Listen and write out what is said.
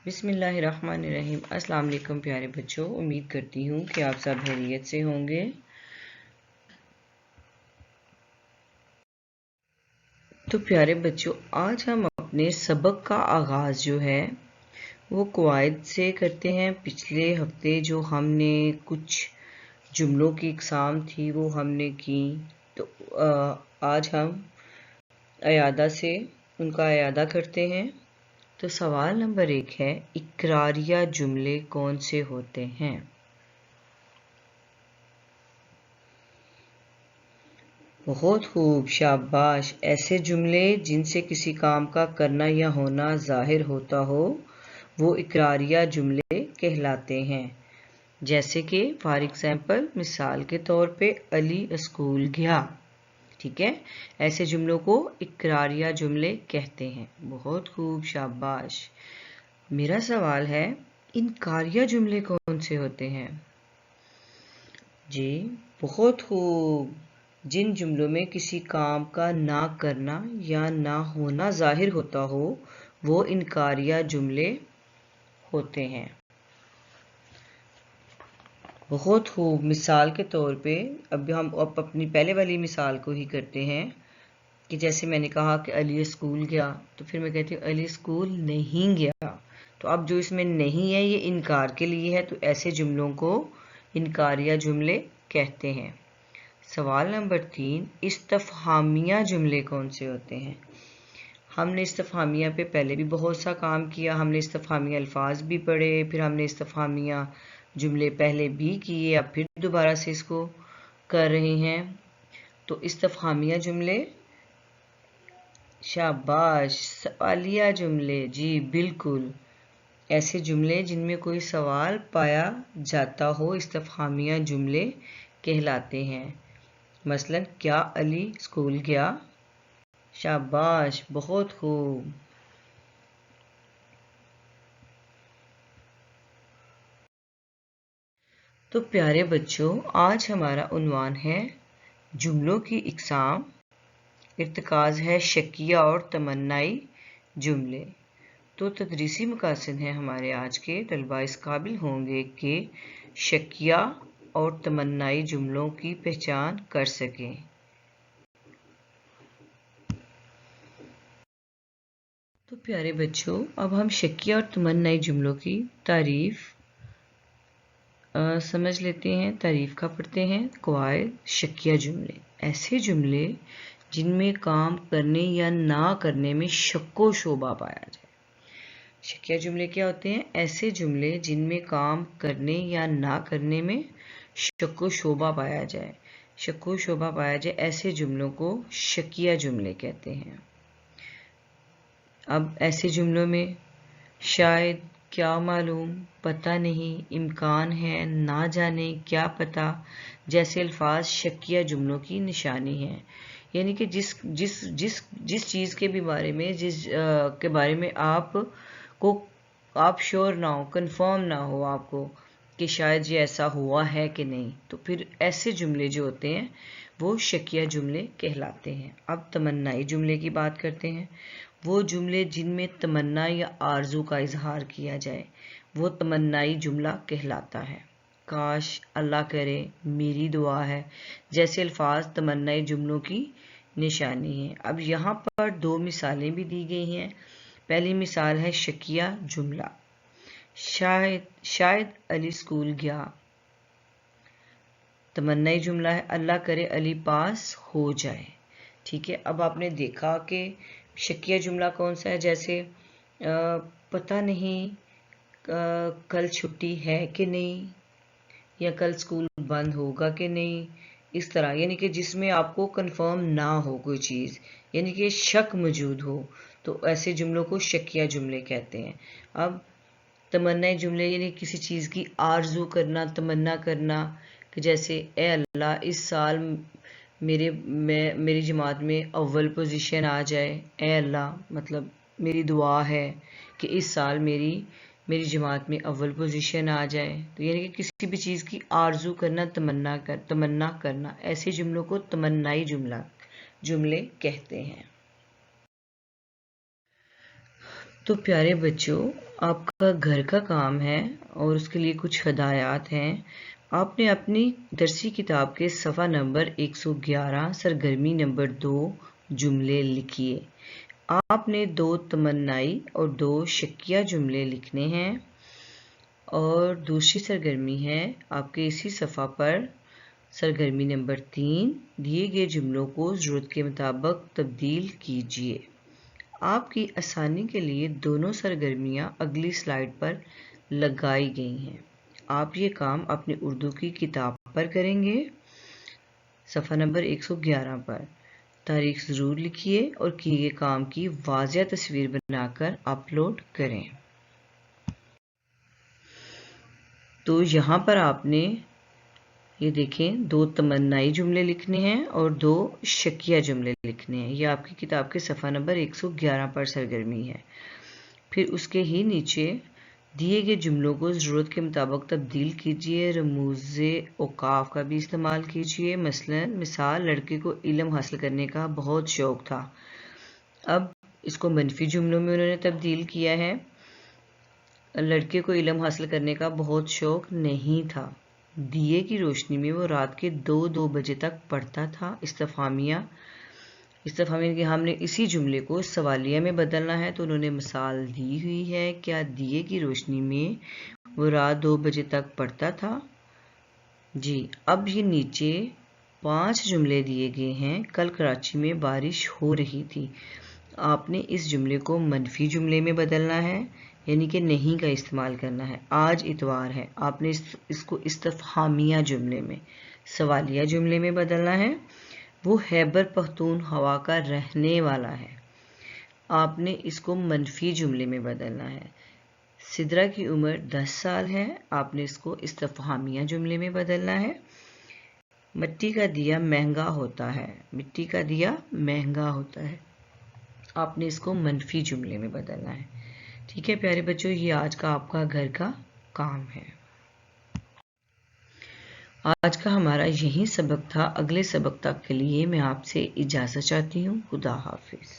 بسم اللہ الرحمن الرحیم۔ السلام علیکم پیارے بچوں، امید کرتی ہوں کہ آپ سب خیریت سے ہوں گے۔ تو پیارے بچوں، آج ہم اپنے سبق کا آغاز جو ہے وہ قواعد سے کرتے ہیں۔ پچھلے ہفتے جو ہم نے کچھ جملوں کی اقسام تھی وہ ہم نے کی، تو آج ہم اعادہ سے ان کا اعادہ کرتے ہیں۔ تو سوال نمبر 1 ہے، اقراریہ جملے کون سے ہوتے ہیں؟ بہت خوب، شاباش۔ ایسے جملے جن سے کسی کام کا کرنا یا ہونا ظاہر ہوتا ہو وہ اقراریہ جملے کہلاتے ہیں۔ جیسے کہ فار ایگزامپل، مثال کے طور پہ علی اسکول گیا، ٹھیک ہے، ایسے جملوں کو اقراریہ جملے کہتے ہیں۔ بہت خوب، شاباش۔ میرا سوال ہے، انکاریہ جملے کون سے ہوتے ہیں؟ جی بہت خوب، جن جملوں میں کسی کام کا نہ کرنا یا نہ ہونا ظاہر ہوتا ہو وہ انکاریہ جملے ہوتے ہیں۔ بہت خوب، مثال کے طور پہ اب ہم اپنی پہلے والی مثال کو ہی کرتے ہیں کہ جیسے میں نے کہا کہ علی اسکول گیا، تو پھر میں کہتی ہوں علی اسکول نہیں گیا، تو اب جو اس میں نہیں ہے یہ انکار کے لیے ہے، تو ایسے جملوں کو انکاریہ جملے کہتے ہیں۔ سوال نمبر 3، استفہامیہ جملے کون سے ہوتے ہیں؟ ہم نے استفہامیہ پہ پہلے بھی بہت سا کام کیا، ہم نے استفہامیہ الفاظ بھی پڑھے، پھر ہم نے استفہامیہ جملے پہلے بھی کیے، اب پھر دوبارہ سے اس کو کر رہے ہیں۔ تو استفہامیہ جملے، شاباش، سوالیہ جملے، جی بالکل، ایسے جملے جن میں کوئی سوال پایا جاتا ہو استفہامیہ جملے کہلاتے ہیں۔ مثلا کیا علی اسکول گیا؟ شاباش، بہت خوب۔ تو پیارے بچوں، آج ہمارا عنوان ہے جملوں کی اقسام، ارتکاز ہے شکیہ اور تمنائی جملے۔ تو تدریسی مقاصد ہیں ہمارے آج کے، طلباء اس قابل ہوں گے کہ شکیہ اور تمنائی جملوں کی پہچان کر سکیں۔ تو پیارے بچوں، اب ہم شکیہ اور تمنائی جملوں کی تعریف سمجھ لیتے ہیں۔ تعریف کا پڑھتے ہیں۔ قواعد: شکیہ جملے، ایسے جملے جن میں کام کرنے یا نہ کرنے میں شک و شبہ پایا جائے۔ شکیہ جملے کیا ہوتے ہیں؟ ایسے جملے جن میں کام کرنے یا نہ کرنے میں شک و شبہ پایا جائے۔ شک و شبہ پایا جائے، ایسے جملوں کو شکیہ جملے کہتے ہیں۔ اب ایسے جملوں میں شاید، کیا معلوم، پتہ نہیں، امکان ہے، نہ جانے، کیا پتہ جیسے الفاظ شکیہ جملوں کی نشانی ہیں۔ یعنی کہ جس چیز کے بارے میں آپ شور نہ ہو، کنفرم نہ ہو آپ کو کہ شاید یہ ایسا ہوا ہے کہ نہیں، تو پھر ایسے جملے جو ہوتے ہیں وہ شکیہ جملے کہلاتے ہیں۔ اب تمنائی جملے کی بات کرتے ہیں۔ وہ جملے جن میں تمنا یا آرزو کا اظہار کیا جائے وہ تمنائی جملہ کہلاتا ہے۔ کاش، اللہ کرے، میری دعا ہے جیسے الفاظ تمنائی جملوں کی نشانی ہیں۔ اب یہاں پر 2 مثالیں بھی دی گئی ہیں۔ پہلی مثال ہے شکیہ جملہ، شاید علی اسکول گیا۔ تمنائی جملہ ہے، اللہ کرے علی پاس ہو جائے۔ ٹھیک ہے، اب آپ نے دیکھا کہ شکیہ جملہ کون سا ہے؟ جیسے پتہ نہیں کل چھٹی ہے کہ نہیں، یا کل اسکول بند ہوگا کہ نہیں، اس طرح، یعنی کہ جس میں آپ کو کنفرم نہ ہو کوئی چیز، یعنی کہ شک موجود ہو، تو ایسے جملوں کو شکیہ جملے کہتے ہیں۔ اب تمنائی جملے یعنی کسی چیز کی آرزو کرنا، تمنا کرنا، کہ جیسے اے اللہ اس سال میری جماعت میں اول پوزیشن آ جائے، اے اللہ، مطلب میری دعا ہے کہ اس سال میری جماعت میں اول پوزیشن آ جائے۔ تو یعنی کہ کسی بھی چیز کی آرزو کرنا، تمنا کرنا، ایسے جملوں کو تمنائی جملے کہتے ہیں۔ تو پیارے بچوں، آپ کا گھر کا کام ہے اور اس کے لیے کچھ ہدایات ہیں۔ آپ نے اپنی درسی کتاب کے صفحہ نمبر 111 سرگرمی نمبر 2 جملے لکھیے۔ آپ نے 2 تمنائی اور 2 شکیہ جملے لکھنے ہیں، اور دوسری سرگرمی ہے آپ کے اسی صفحہ پر سرگرمی نمبر 3 دیے گئے جملوں کو ضرورت کے مطابق تبدیل کیجیے۔ آپ کی آسانی کے لیے دونوں سرگرمیاں اگلی سلائیڈ پر لگائی گئی ہیں۔ آپ یہ کام اپنی اردو کی کتاب پر کریں گے، صفحہ نمبر 111 پر۔ تاریخ ضرور لکھیے اور کیے گئے کام کی واضح تصویر بنا کر اپلوڈ کریں۔ تو یہاں پر آپ نے یہ دیکھیں 2 تمنائی جملے لکھنے ہیں اور 2 شکیہ جملے لکھنے ہیں۔ یہ آپ کی کتاب کے صفحہ نمبر 111 پر سرگرمی ہے۔ پھر اس کے ہی نیچے دیے گئے جملوں کو ضرورت کے مطابق تبدیل کیجیے، رموز اوقاف کا بھی استعمال کیجیے۔ مثال لڑکے کو علم حاصل کرنے کا بہت شوق تھا، اب اس کو منفی جملوں میں انہوں نے تبدیل کیا ہے۔ لڑکے کو علم حاصل کرنے کا بہت شوق نہیں تھا، دیے کی روشنی میں وہ رات کے 2 بجے تک پڑھتا تھا۔ استفہامیہ کہ ہم نے اسی جملے کو سوالیہ میں بدلنا ہے، تو انہوں نے مثال دی ہوئی ہے، کیا دیے کی روشنی میں وہ رات 2 بجے تک پڑھتا تھا؟ جی، اب یہ نیچے 5 جملے دیے گئے ہیں۔ کل کراچی میں بارش ہو رہی تھی، آپ نے اس جملے کو منفی جملے میں بدلنا ہے، یعنی کہ نہیں کا استعمال کرنا ہے۔ آج اتوار ہے، آپ نے اس کو استفہامیہ جملے میں، سوالیہ جملے میں بدلنا ہے۔ وہ خیبر پختونخوا کا رہنے والا ہے، آپ نے اس کو منفی جملے میں بدلنا ہے۔ سدرا کی عمر 10 سال ہے، آپ نے اس کو استفہامیہ جملے میں بدلنا ہے۔ مٹی کا دیا مہنگا ہوتا ہے، مٹی کا دیا مہنگا ہوتا ہے، آپ نے اس کو منفی جملے میں بدلنا ہے۔ ٹھیک ہے پیارے بچوں، یہ آج کا آپ کا گھر کا کام ہے۔ آج کا ہمارا یہی سبق تھا۔ اگلے سبق تک کے لیے میں آپ سے اجازت چاہتی ہوں۔ خدا حافظ۔